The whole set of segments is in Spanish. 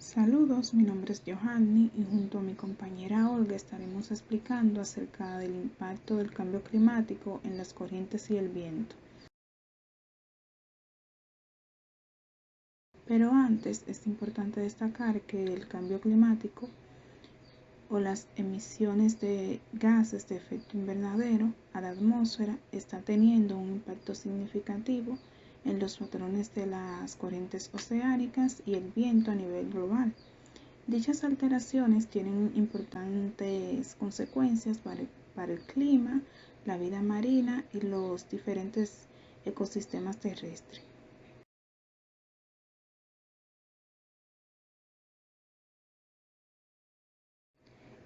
Saludos, mi nombre es Johanny y junto a mi compañera Olga estaremos explicando acerca del impacto del cambio climático en las corrientes y el viento. Pero antes es importante destacar que el cambio climático o las emisiones de gases de efecto invernadero a la atmósfera está teniendo un impacto significativo en los patrones de las corrientes oceánicas y el viento a nivel global. Dichas alteraciones tienen importantes consecuencias para el clima, la vida marina y los diferentes ecosistemas terrestres.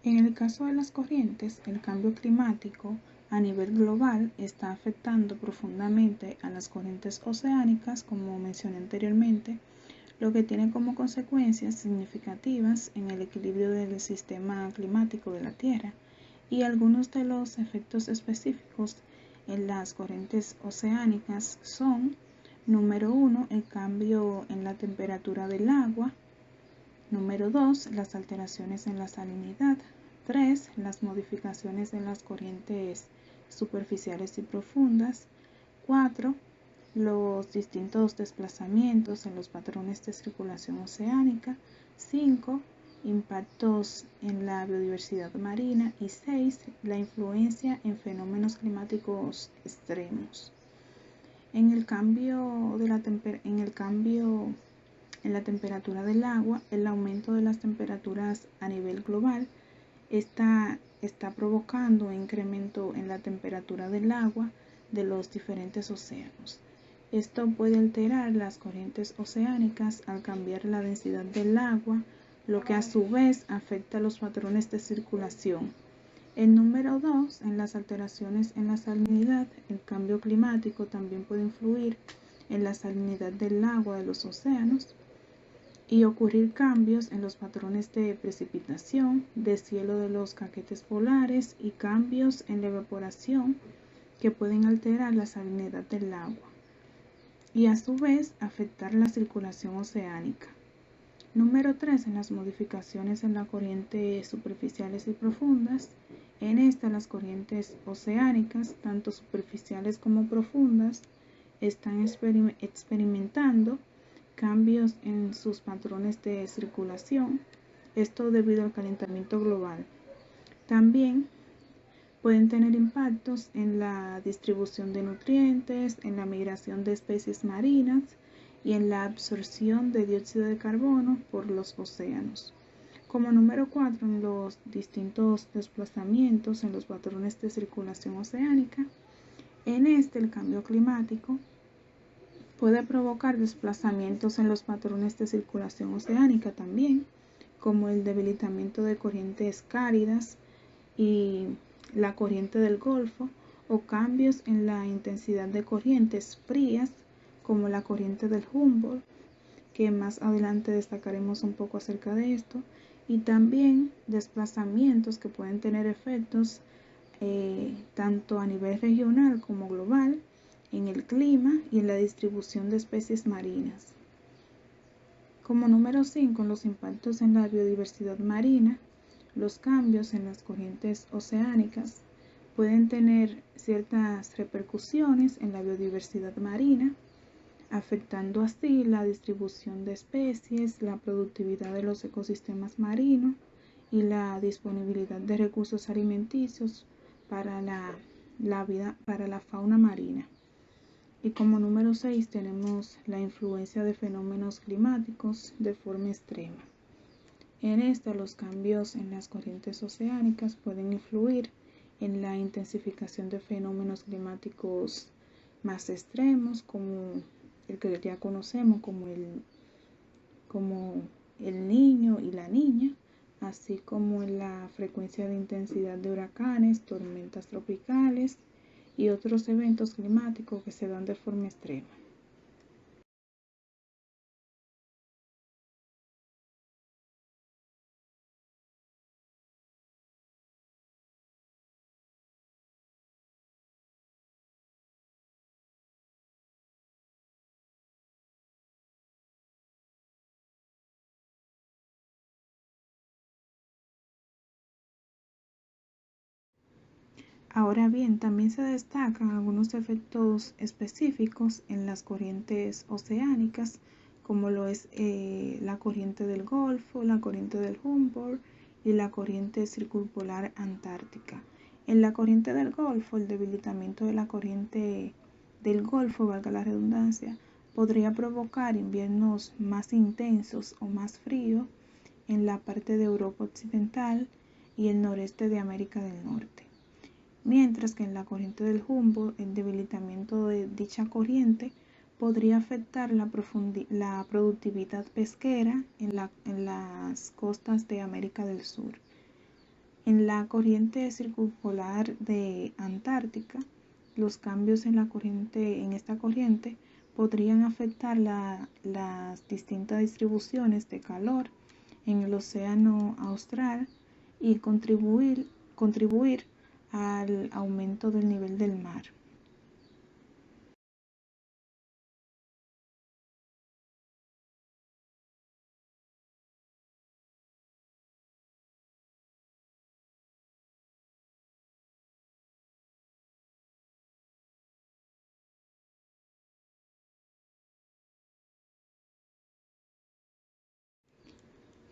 En el caso de las corrientes, el cambio climático a nivel global está afectando profundamente a las corrientes oceánicas, como mencioné anteriormente, lo que tiene como consecuencias significativas en el equilibrio del sistema climático de la Tierra. Y algunos de los efectos específicos en las corrientes oceánicas son: número 1, el cambio en la temperatura del agua; número 2, las alteraciones en la salinidad; 3, las modificaciones en las corrientes superficiales y profundas; 4, los distintos desplazamientos en los patrones de circulación oceánica; 5, impactos en la biodiversidad marina; y 6, la influencia en fenómenos climáticos extremos. En el cambio en la temperatura del agua, el aumento de las temperaturas a nivel global está provocando un incremento en la temperatura del agua de los diferentes océanos. Esto puede alterar las corrientes oceánicas al cambiar la densidad del agua, lo que a su vez afecta los patrones de circulación. El número 2, en las alteraciones en la salinidad, el cambio climático también puede influir en la salinidad del agua de los océanos y ocurrir cambios en los patrones de precipitación, deshielo de los caquetes polares y cambios en la evaporación que pueden alterar la salinidad del agua y a su vez afectar la circulación oceánica. Número 3, en las modificaciones en las corrientes superficiales y profundas. En esta, las corrientes oceánicas, tanto superficiales como profundas, están experimentando cambios en sus patrones de circulación, esto debido al calentamiento global. También pueden tener impactos en la distribución de nutrientes, en la migración de especies marinas y en la absorción de dióxido de carbono por los océanos. Como número 4, en los distintos desplazamientos en los patrones de circulación oceánica. En este, el cambio climático puede provocar desplazamientos en los patrones de circulación oceánica también, como el debilitamiento de corrientes cálidas y la corriente del Golfo, o cambios en la intensidad de corrientes frías, como la corriente del Humboldt, que más adelante destacaremos un poco acerca de esto, y también desplazamientos que pueden tener efectos tanto a nivel regional como global en el clima y en la distribución de especies marinas. Como número 5, los impactos en la biodiversidad marina. Los cambios en las corrientes oceánicas pueden tener ciertas repercusiones en la biodiversidad marina, afectando así la distribución de especies, la productividad de los ecosistemas marinos y la disponibilidad de recursos alimenticios para la fauna marina. Y como número 6 tenemos la influencia de fenómenos climáticos de forma extrema. En esta, los cambios en las corrientes oceánicas pueden influir en la intensificación de fenómenos climáticos más extremos, como el que ya conocemos como el Niño y la Niña, así como en la frecuencia de intensidad de huracanes, tormentas tropicales y otros eventos climáticos que se dan de forma extrema. Ahora bien, también se destacan algunos efectos específicos en las corrientes oceánicas, como lo es la corriente del Golfo, la corriente del Humboldt y la corriente circumpolar antártica. En la corriente del Golfo, el debilitamiento de la corriente del Golfo, valga la redundancia, podría provocar inviernos más intensos o más fríos en la parte de Europa Occidental y el noreste de América del Norte. Mientras que en la corriente del Humboldt, el debilitamiento de dicha corriente podría afectar la productividad pesquera en las costas de América del Sur. En la corriente circumpolar de Antártica, los cambios en esta corriente podrían afectar las distintas distribuciones de calor en el océano austral y contribuir al aumento del nivel del mar.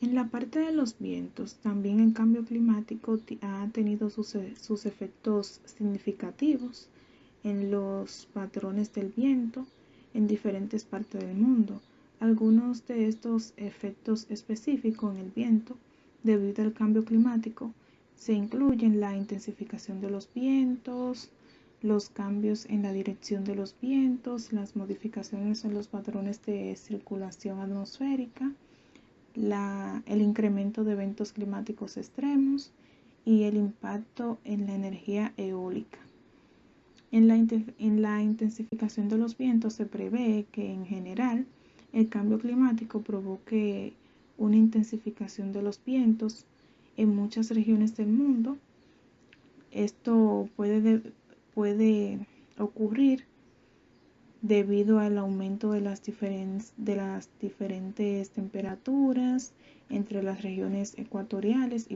En la parte de los vientos, también el cambio climático ha tenido sus efectos significativos en los patrones del viento en diferentes partes del mundo. Algunos de estos efectos específicos en el viento, debido al cambio climático, se incluyen la intensificación de los vientos, los cambios en la dirección de los vientos, las modificaciones en los patrones de circulación atmosférica, el incremento de eventos climáticos extremos y el impacto en la energía eólica. En la intensificación de los vientos se prevé que en general el cambio climático provoque una intensificación de los vientos en muchas regiones del mundo. Esto puede ocurrir debido al aumento de las diferentes temperaturas entre las regiones ecuatoriales y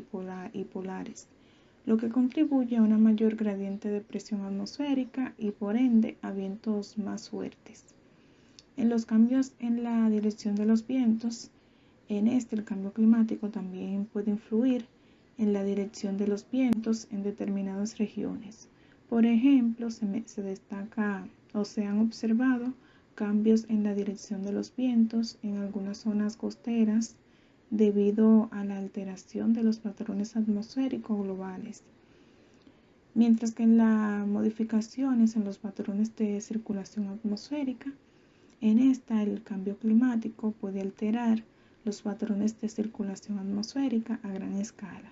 polares, lo que contribuye a una mayor gradiente de presión atmosférica y por ende a vientos más fuertes. En los cambios en la dirección de los vientos, el cambio climático también puede influir en la dirección de los vientos en determinadas regiones. Por ejemplo, se destaca o se han observado cambios en la dirección de los vientos en algunas zonas costeras debido a la alteración de los patrones atmosféricos globales, mientras que en las modificaciones en los patrones de circulación atmosférica, el cambio climático puede alterar los patrones de circulación atmosférica a gran escala,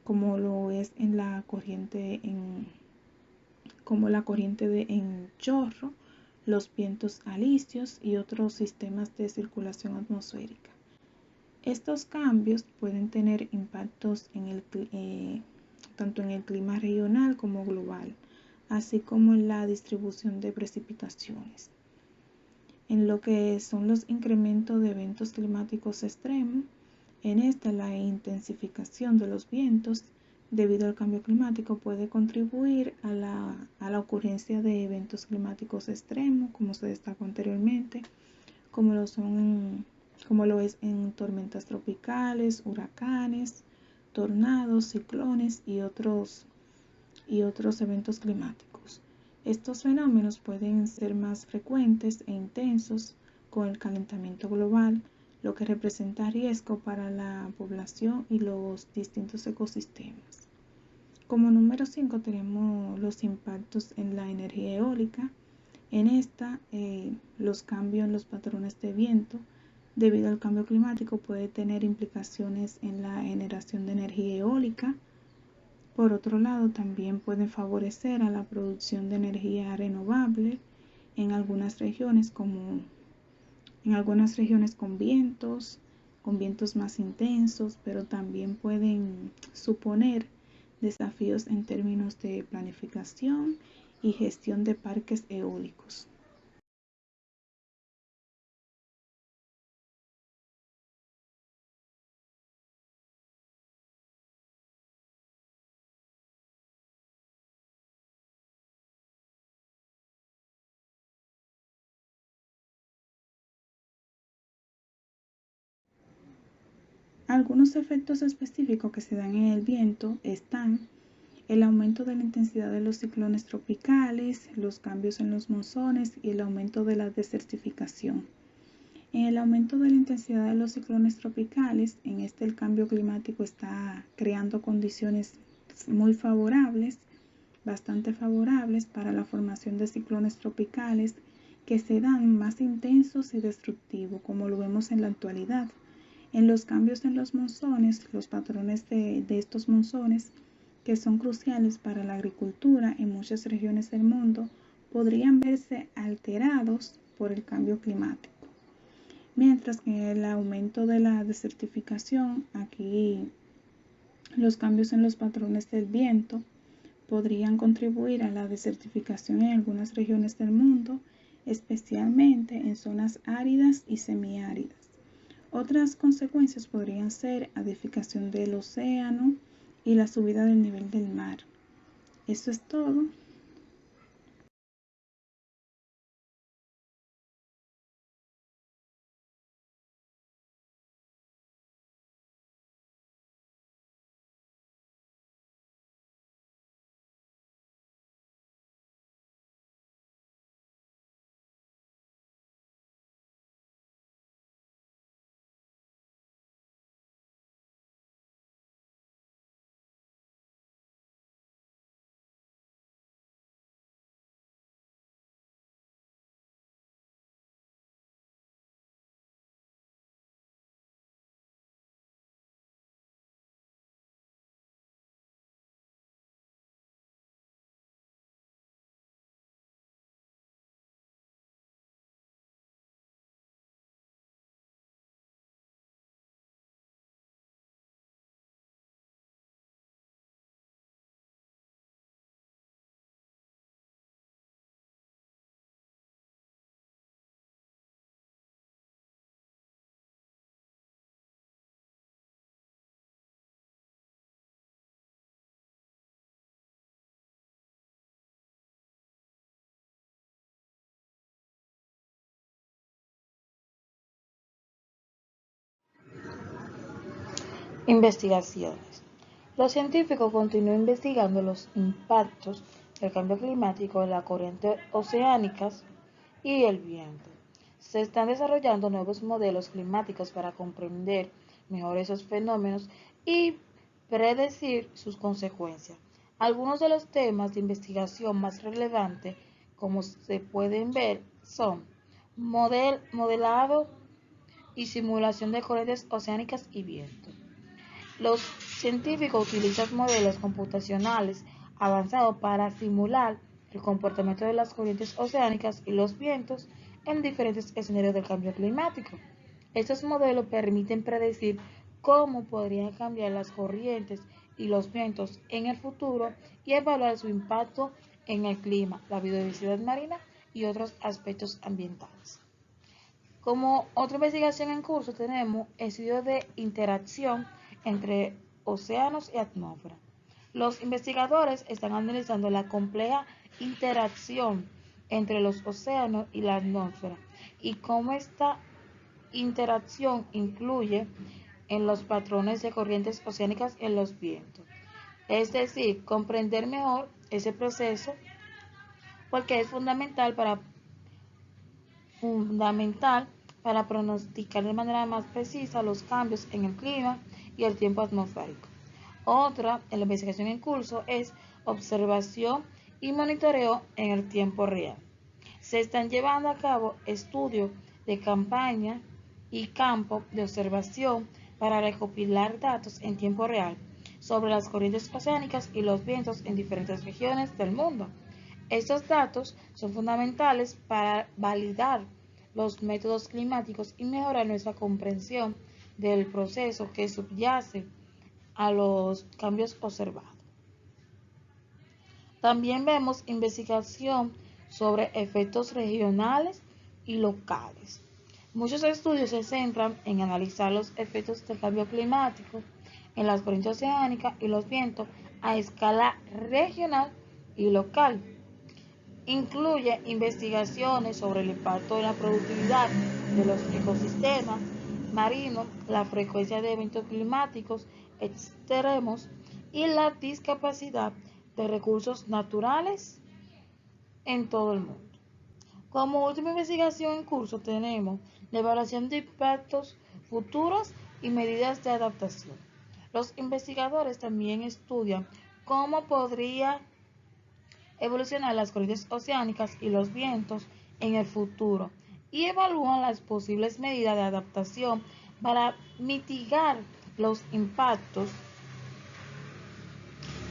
como lo es en la corriente en chorro, los vientos alisios y otros sistemas de circulación atmosférica. Estos cambios pueden tener impactos tanto en el clima regional como global, así como en la distribución de precipitaciones. En lo que son los incrementos de eventos climáticos extremos, la intensificación de los vientos debido al cambio climático puede contribuir a la ocurrencia de eventos climáticos extremos, como se destacó anteriormente, como lo es en tormentas tropicales, huracanes, tornados, ciclones y otros eventos climáticos. Estos fenómenos pueden ser más frecuentes e intensos con el calentamiento global, lo que representa riesgo para la población y los distintos ecosistemas. Como número 5 tenemos los impactos en la energía eólica. Los cambios en los patrones de viento debido al cambio climático puede tener implicaciones en la generación de energía eólica. Por otro lado, también pueden favorecer a la producción de energía renovable en algunas regiones con vientos más intensos, pero también pueden suponer desafíos en términos de planificación y gestión de parques eólicos. Algunos efectos específicos que se dan en el viento están el aumento de la intensidad de los ciclones tropicales, los cambios en los monzones y el aumento de la desertificación. En el aumento de la intensidad de los ciclones tropicales, en este el cambio climático está creando condiciones muy favorables, bastante favorables para la formación de ciclones tropicales que se dan más intensos y destructivos, como lo vemos en la actualidad. En los cambios en los monzones, los patrones de estos monzones, que son cruciales para la agricultura en muchas regiones del mundo, podrían verse alterados por el cambio climático. Mientras que en el aumento de la desertificación, aquí los cambios en los patrones del viento podrían contribuir a la desertificación en algunas regiones del mundo, especialmente en zonas áridas y semiáridas. Otras consecuencias podrían ser acidificación del océano y la subida del nivel del mar. Eso es todo. Investigaciones. Los científicos continúan investigando los impactos del cambio climático en las corrientes oceánicas y el viento. Se están desarrollando nuevos modelos climáticos para comprender mejor esos fenómenos y predecir sus consecuencias. Algunos de los temas de investigación más relevantes, como se pueden ver, son modelado y simulación de corrientes oceánicas y viento. Los científicos utilizan modelos computacionales avanzados para simular el comportamiento de las corrientes oceánicas y los vientos en diferentes escenarios del cambio climático. Estos modelos permiten predecir cómo podrían cambiar las corrientes y los vientos en el futuro y evaluar su impacto en el clima, la biodiversidad marina y otros aspectos ambientales. Como otra investigación en curso tenemos estudios de interacción entre océanos y atmósfera. Los investigadores están analizando la compleja interacción entre los océanos y la atmósfera y cómo esta interacción influye en los patrones de corrientes oceánicas y en los vientos. Es decir, comprender mejor ese proceso porque es fundamental para pronosticar de manera más precisa los cambios en el clima y el tiempo atmosférico. Otra en la investigación en curso es observación y monitoreo en el tiempo real. Se están llevando a cabo estudios de campaña y campo de observación para recopilar datos en tiempo real sobre las corrientes oceánicas y los vientos en diferentes regiones del mundo. Estos datos son fundamentales para validar los métodos climáticos y mejorar nuestra comprensión del proceso que subyace a los cambios observados. También vemos investigación sobre efectos regionales y locales. Muchos estudios se centran en analizar los efectos del cambio climático en las corrientes oceánicas y los vientos a escala regional y local. Incluye investigaciones sobre el impacto en la productividad de los ecosistemas, marino, la frecuencia de eventos climáticos extremos y la discapacidad de recursos naturales en todo el mundo. Como última investigación en curso tenemos la evaluación de impactos futuros y medidas de adaptación. Los investigadores también estudian cómo podría evolucionar las corrientes oceánicas y los vientos en el futuro y evalúan las posibles medidas de adaptación para mitigar los impactos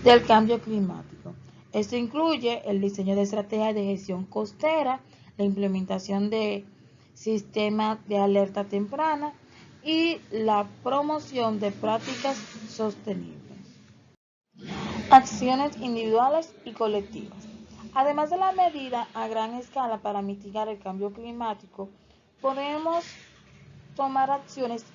del cambio climático. Esto incluye el diseño de estrategias de gestión costera, la implementación de sistemas de alerta temprana y la promoción de prácticas sostenibles. Acciones individuales y colectivas. Además de la medida a gran escala para mitigar el cambio climático, podemos tomar acciones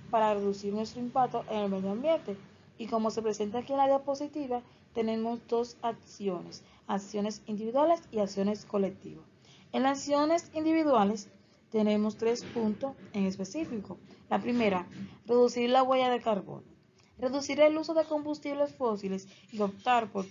para reducir nuestro impacto en el medio ambiente. Y como se presenta aquí en la diapositiva, tenemos dos acciones, acciones individuales y acciones colectivas. En las acciones individuales tenemos 3 puntos en específico. La primera, reducir la huella de carbono. Reducir el uso de combustibles fósiles y optar por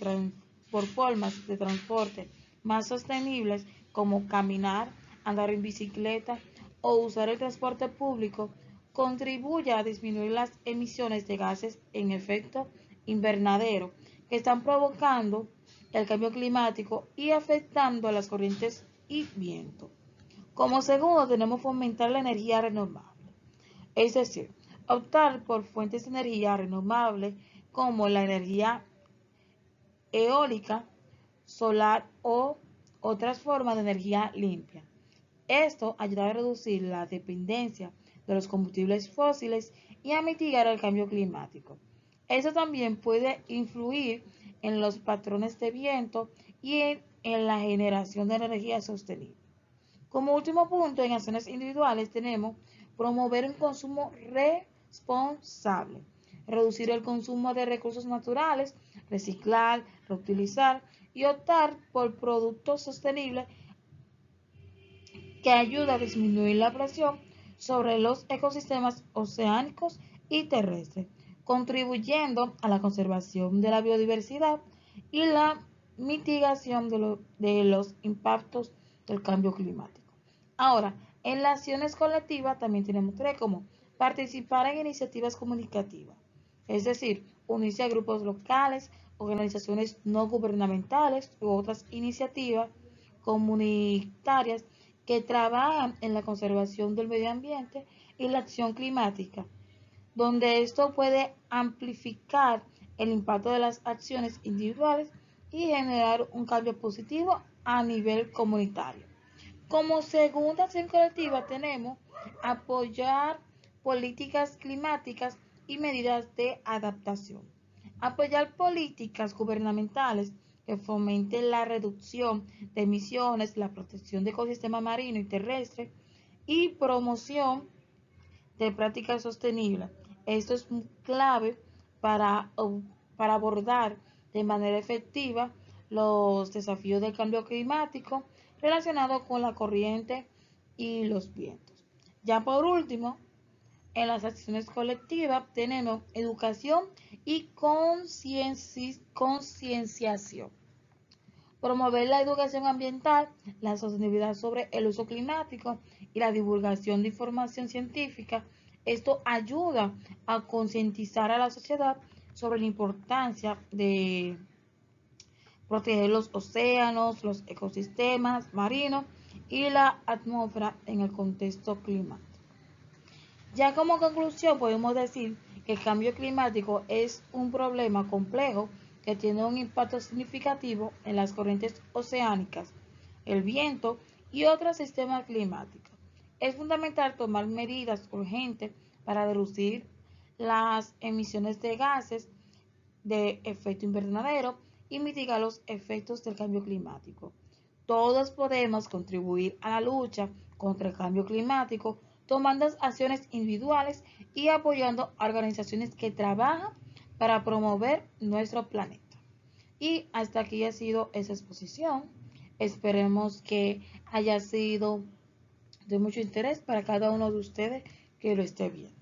formas de transporte más sostenibles como caminar, andar en bicicleta o usar el transporte público contribuye a disminuir las emisiones de gases en efecto invernadero que están provocando el cambio climático y afectando a las corrientes y viento. Como segundo, tenemos fomentar la energía renovable, es decir, optar por fuentes de energía renovable como la energía eólica, solar o otras formas de energía limpia. Esto ayuda a reducir la dependencia de los combustibles fósiles y a mitigar el cambio climático. Esto también puede influir en los patrones de viento y en la generación de energía sostenible. Como último punto, en acciones individuales tenemos promover un consumo responsable, reducir el consumo de recursos naturales, reciclar, reutilizar y optar por productos sostenibles que ayuda a disminuir la presión sobre los ecosistemas oceánicos y terrestres, contribuyendo a la conservación de la biodiversidad y la mitigación de los impactos del cambio climático. Ahora, en las acciones colectivas también tenemos 3 como participar en iniciativas comunicativas, es decir, unirse a grupos locales, organizaciones no gubernamentales u otras iniciativas comunitarias que trabajan en la conservación del medio ambiente y la acción climática, donde esto puede amplificar el impacto de las acciones individuales y generar un cambio positivo a nivel comunitario. Como segunda acción colectiva tenemos apoyar políticas climáticas y medidas de adaptación. Apoyar políticas gubernamentales que fomenten la reducción de emisiones, la protección del ecosistema marino y terrestre y promoción de prácticas sostenibles. Esto es clave para, para abordar de manera efectiva los desafíos del cambio climático relacionados con la corriente y los vientos. Ya por último, en las acciones colectivas tenemos educación y concienciación. Promover la educación ambiental, la sostenibilidad sobre el uso climático y la divulgación de información científica. Esto ayuda a concientizar a la sociedad sobre la importancia de proteger los océanos, los ecosistemas marinos y la atmósfera en el contexto climático. Ya como conclusión podemos decir que el cambio climático es un problema complejo que tiene un impacto significativo en las corrientes oceánicas, el viento y otros sistemas climáticos. Es fundamental tomar medidas urgentes para reducir las emisiones de gases de efecto invernadero y mitigar los efectos del cambio climático. Todos podemos contribuir a la lucha contra el cambio climático tomando acciones individuales y apoyando a organizaciones que trabajan para promover nuestro planeta. Y hasta aquí ha sido esa exposición. Esperemos que haya sido de mucho interés para cada uno de ustedes que lo esté viendo.